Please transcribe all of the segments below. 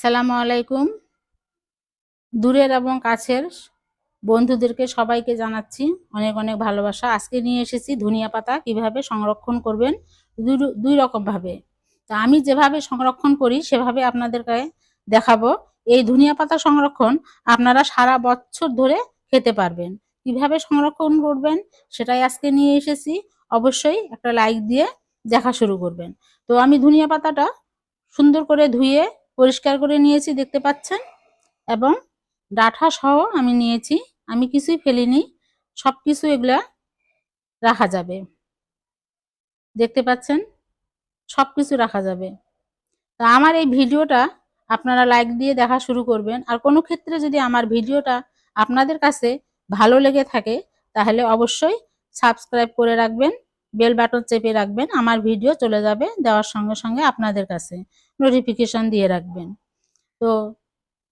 আসসালামু আলাইকুম। দূরের এবং কাছের বন্ধুদেরকে সবাইকে জানাচ্ছি অনেক অনেক ভালোবাসা। আজকে নিয়ে এসেছি ধনিয়া পাতা কিভাবে সংরক্ষণ করবেন দুই রকম ভাবে। তা আমি যেভাবে সংরক্ষণ করি সেভাবে আপনাদেরকে দেখাবো। এই ধনিয়া পাতা সংরক্ষণ আপনারা সারা বছর ধরে খেতে পারবেন। কিভাবে সংরক্ষণ করবেন সেটাই আজকে নিয়ে এসেছি। অবশ্যই একটা লাইক দিয়ে দেখা শুরু করবেন। তো আমি ধনিয়া পাতাটা সুন্দর করে ধুয়ে পরিষ্কার করে নিয়েছি, দেখতে পাচ্ছেন, এবং ডাঁটা সহ আমি নিয়েছি। আমি কিছুই ফেলিনি, সব কিছু এগুলা রাখা যাবে, দেখতে পাচ্ছেন, সব কিছু রাখা যাবে। তা আমার এই ভিডিওটা আপনারা লাইক দিয়ে দেখা শুরু করবেন। আর কোনো ক্ষেত্রে যদি আমার ভিডিওটা আপনাদের কাছে ভালো লেগে থাকে তাহলে অবশ্যই সাবস্ক্রাইব করে রাখবেন, বেল বাটন চেপে রাখবেন। আমার ভিডিও চলে যাবে দেওয়ার সঙ্গে সঙ্গে আপনাদের কাছে নোটিফিকেশন দিয়ে রাখবেন। তো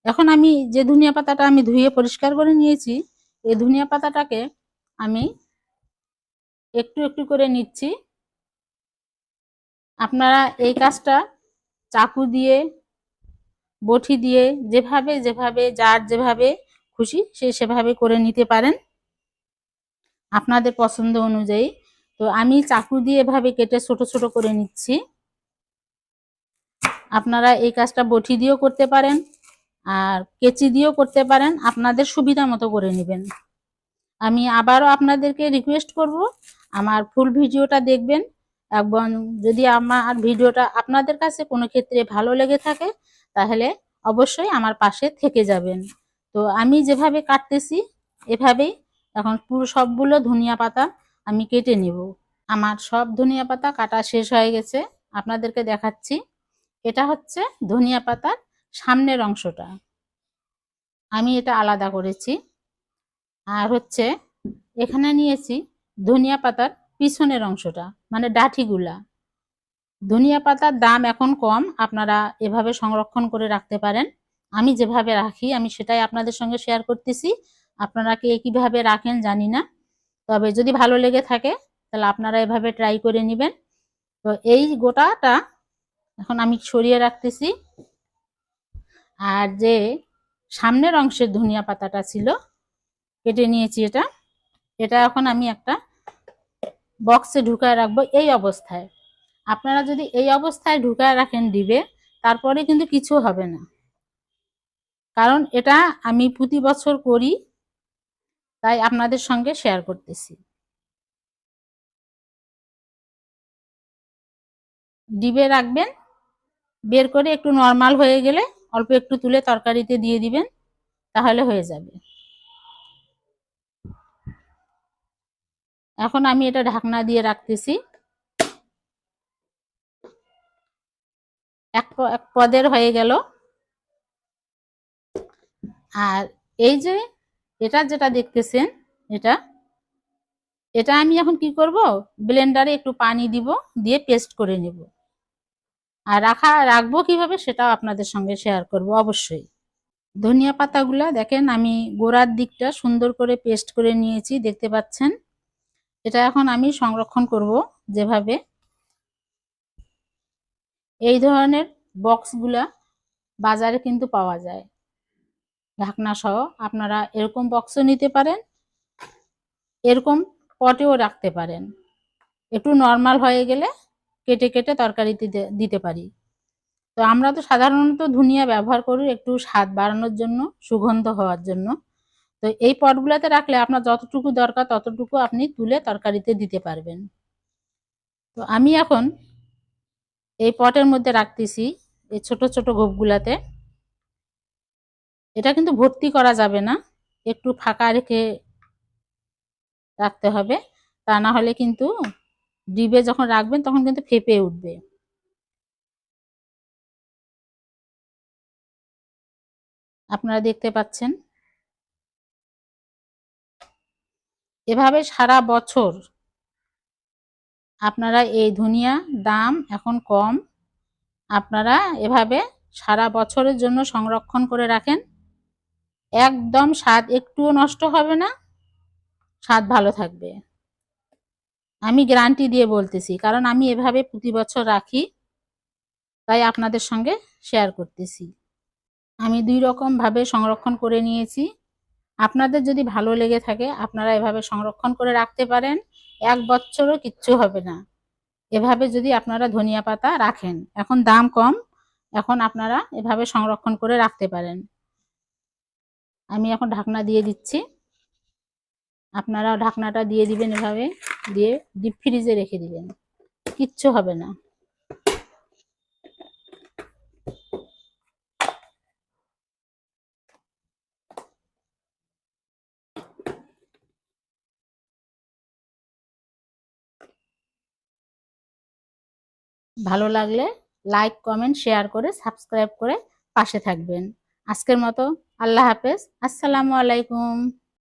এখন আমি যে ধনিয়া পাতাটা আমি ধুয়ে পরিষ্কার করে নিয়েছি, এই ধনিয়া পাতাটাকে আমি একটু একটু করে নিচ্ছি। আপনারা এই কাজটা চাকু দিয়ে, বটি দিয়ে, যেভাবে যেভাবে যার যেভাবে খুশি সে সেভাবে করে নিতে পারেন আপনাদের পছন্দ অনুযায়ী। তো আমি চাকু দিয়ে এভাবে কেটে ছোট ছোট করে নিচ্ছি। আপনারা এই কাজটা বটি দিয়েও করতে পারেন আর কেচি দিয়েও করতে পারেন, আপনাদের সুবিধা মতো করে নেবেন। আমি আবারও আপনাদেরকে রিকোয়েস্ট করব আমার ফুল ভিডিওটা দেখবেন, এবং যদি আমার ভিডিওটা আপনাদের কাছে কোনো ক্ষেত্রে ভালো লেগে থাকে তাহলে অবশ্যই আমার পাশে থেকে যাবেন। তো আমি যেভাবে কাটতেছি এভাবেই এখন পুরো সবগুলো ধনিয়া পাতা আমি কেটে নেব। আমার সব ধনিয়া পাতা কাটা শেষ হয়ে গেছে, আপনাদেরকে দেখাচ্ছি। এটা হচ্ছে ধনিয়া পাতার সামনের অংশটা, আমি এটা আলাদা করেছি। আর হচ্ছে এখানে নিয়েছি ধনিয়া পাতার পিছনের অংশটা, মানে ডাঁটিগুলা। ধনিয়া পাতার দাম এখন কম, আপনারা এভাবে সংরক্ষণ করে রাখতে পারেন। আমি যেভাবে রাখি আমি সেটাই আপনাদের সঙ্গে শেয়ার করতেছি। আপনারা কে কিভাবে রাখেন জানি না, তবে যদি ভালো লেগে থাকে তাহলে আপনারা এভাবে ট্রাই করে নেবেন। তো এই গোটাটা এখন আমি সরিয়ে রাখতেছি। আর যে সামনের অংশের ধনিয়া পাতাটা ছিল কেটে নিয়েছি, এটা এটা এখন আমি একটা বক্সে ঢুকায় রাখবো এই অবস্থায়। আপনারা যদি এই অবস্থায় ঢুকায় রাখেন ডিবে, তারপরে কিন্তু কিছু হবে না, কারণ এটা আমি প্রতি বছর করি, তাই আপনাদের সঙ্গে শেয়ার করতেছি। ডিবে রাখবেন, বের করে একটু নর্মাল হয়ে গেলে অল্প একটু তুলে তরকারিতে দিয়ে দিবেন, তাহলে হয়ে যাবে। এখন আমি এটা ঢাকনা দিয়ে রাখতেছি। এক পদের হয়ে গেল। আর এই যে এটা যেটা দেখতেছেন, এটা এটা আমি এখন কি করব, ব্লেন্ডারে একটু পানি দিব, দিয়ে পেস্ট করে নেব। আর রাখবো কিভাবে সেটাও আপনাদের সঙ্গে শেয়ার করব অবশ্যই। ধনিয়া পাতাগুলা দেখেন আমি গোড়ার দিকটা সুন্দর করে পেস্ট করে নিয়েছি, দেখতে পাচ্ছেন। এটা এখন আমি সংরক্ষণ করব যেভাবে, এই ধরনের বক্সগুলা বাজারে কিন্তু পাওয়া যায় ঢাকনা সহ। আপনারা এরকম বক্সও নিতে পারেন, এরকম পটেও রাখতে পারেন। একটু নর্মাল হয়ে গেলে কেটে কেটে তরকারিতে দিতে পারি। তো আমরা তো সাধারণত ধনিয়া ব্যবহার করি একটু স্বাদ বাড়ানোর জন্য, সুগন্ধ হওয়ার জন্য। তো এই পটগুলোতে রাখলে আপনার যতটুকু দরকার ততটুকু আপনি তুলে তরকারিতে দিতে পারবেন। তো আমি এখন এই পটের মধ্যে রাখতেছি এই ছোট ছোট গোপগুলাতে। এটা কিন্তু ভর্তি করা যাবে না, একটু ফাঁকা রেখে রাখতে হবে, তা না হলে কিন্তু ডিবে যখন রাখবেন তখন কিন্তু ফেঁপে উঠবে। আপনারা দেখতে পাচ্ছেন। এভাবে সারা বছর আপনারা এই ধনিয়া দাম এখন কম, আপনারা এভাবে সারা বছরের জন্য সংরক্ষণ করে রাখেন। একদম স্বাদ একটুও নষ্ট হবে না, স্বাদ ভালো থাকবে। আমি গ্যারান্টি দিয়ে বলতেছি, কারণ আমি এভাবে প্রতি বছর রাখি, তাই আপনাদের সঙ্গে শেয়ার করতেছি। আমি 2 রকম ভাবে সংরক্ষণ করে নিয়েছি। আপনাদের যদি ভালো লেগে থাকে আপনারা এভাবে সংরক্ষণ করে রাখতে পারেন, 1 বছরও কিচ্ছু হবে না। এভাবে যদি আপনারা ধনিয়া পাতা রাখেন, এখন দাম কম, এখন আপনারা এভাবে সংরক্ষণ করে রাখতে পারেন। আমি এখন ঢাকনা দিয়ে দিচ্ছি, আপনারাও ঢাকনাটা দিয়ে দিবেন, এভাবে দিয়ে ডিপ ফ্রিজে রেখে দিবেন, কিচ্ছু হবে না। ভালো লাগলে লাইক, কমেন্ট, শেয়ার করে সাবস্ক্রাইব করে পাশে থাকবেন। আজকের মতো আল্লাহ হাফেজ, আসসালামু আলাইকুম।